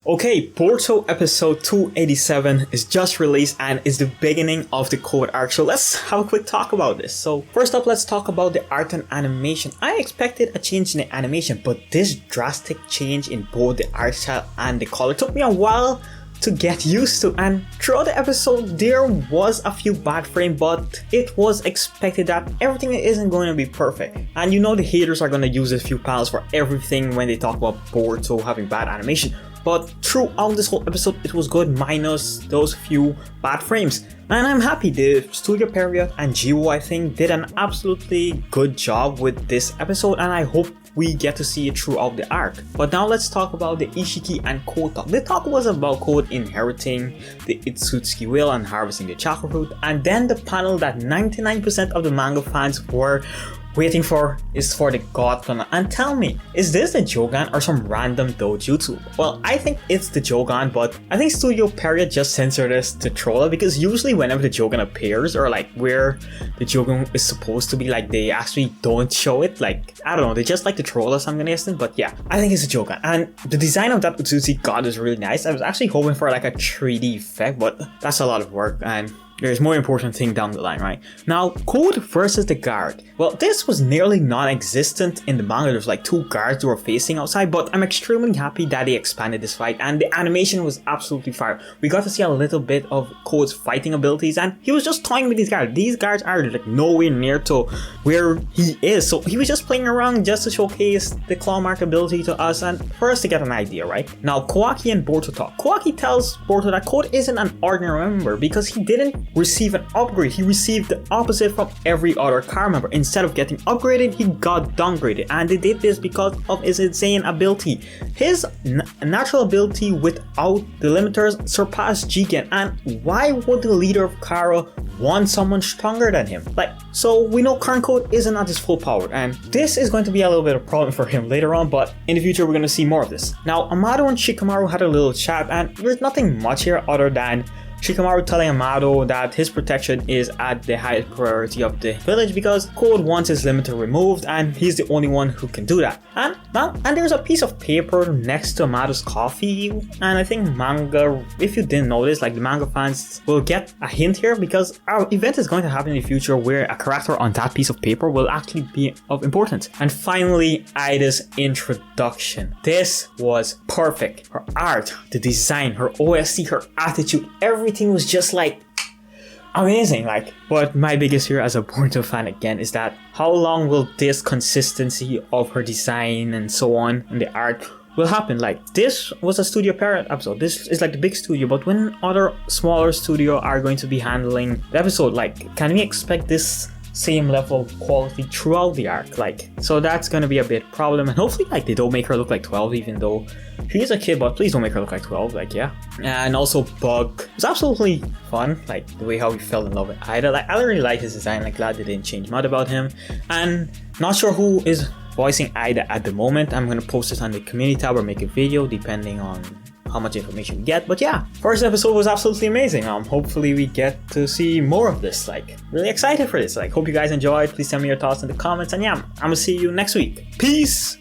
Okay, Boruto episode 287 is just released and is the beginning of the Code arc, so let's have a quick talk about this. So first up, let's talk about the art and animation. I expected a change in the animation, but this drastic change in both the art style and the color took me a while to get used to, and throughout the episode there was a few bad frames, but it was expected that everything isn't going to be perfect. And you know the haters are going to use a few panels for everything when they talk about Boruto having bad animation. But throughout this whole episode, it was good minus those few bad frames. And I'm happy. The Studio Period and Jiwoo, I think, did an absolutely good job with this episode, and I hope we get to see it throughout the arc. But now let's talk about the Ishiki and Code talk. The talk was about Code inheriting the Itsutsuki will and harvesting the chakra fruit, and then the panel that 99% of the manga fans were waiting for is for the God Clan. And tell me, is this the Jogan or some random dojutsu? Well, I think it's the Jogan, but I think Studio Period just censored this to troll it, because usually whenever the Jogan appears or like where the Jogan is supposed to be, like they actually don't show it. Like, I don't know, they just like to troll us, I'm gonna guess. But yeah, I think it's a Jogan. And the design of that Itsutsuki God is really nice. I was actually hoping for like a 3D effect, but that's a lot of work, and there's more important thing down the line, right? Now, Code versus the guard. Well, this was nearly non-existent in the manga. There's like two guards who were facing outside, but I'm extremely happy that they expanded this fight, and the animation was absolutely fire. We got to see a little bit of Code's fighting abilities, and he was just toying with these guards. These guards are like nowhere near to where he is, so he was just playing around just to showcase the claw mark ability to us and for us to get an idea, right? Now, Kawaki and Boruto talk. Kawaki tells Boruto that Code isn't an ordinary member because he didn't receive an upgrade. He received the opposite from every other car member. Instead of getting upgraded, he got downgraded, and they did this because of his insane ability. His natural ability without the limiters surpassed Jigen, and why would the leader of Kara want someone stronger than him? Like, so we know current Code isn't at his full power, and this is going to be a little bit of a problem for him later on, but in the future we're going to see more of this. Now, Amado and Shikamaru had a little chat, and there's nothing much here other than Shikamaru telling Amado that his protection is at the highest priority of the village because Code wants his limiter removed, and he's the only one who can do that. And there's a piece of paper next to Amado's coffee, and I think manga, if you didn't notice, like the manga fans will get a hint here because our event is going to happen in the future where a character on that piece of paper will actually be of importance. And finally, Ida's introduction. This was perfect. Her art, the design, her OST, her attitude, everything was just like amazing. Like, but my biggest fear as a Boruto fan again is that how long will this consistency of her design and so on and the art will happen? Like, this was a Studio Period episode. This is like the big studio, but when other smaller studio are going to be handling the episode, like, can we expect this same level of quality throughout the arc? Like, so that's gonna be a bit problem, and hopefully like they don't make her look like 12, even though she is a kid, but please don't make her look like 12. Like, yeah. And also Bug was absolutely fun, like the way how we fell in love with Ida. Like, I really like his design. Like, glad they didn't change much about him, and not sure who is voicing Ida at the moment. I'm gonna post it on the community tab or make a video depending on how much information we get. But yeah, first episode was absolutely amazing. Hopefully we get to see more of this. Like, really excited for this. Like, hope you guys enjoyed. Please tell me your thoughts in the comments, and yeah, I'm gonna see you next week. Peace.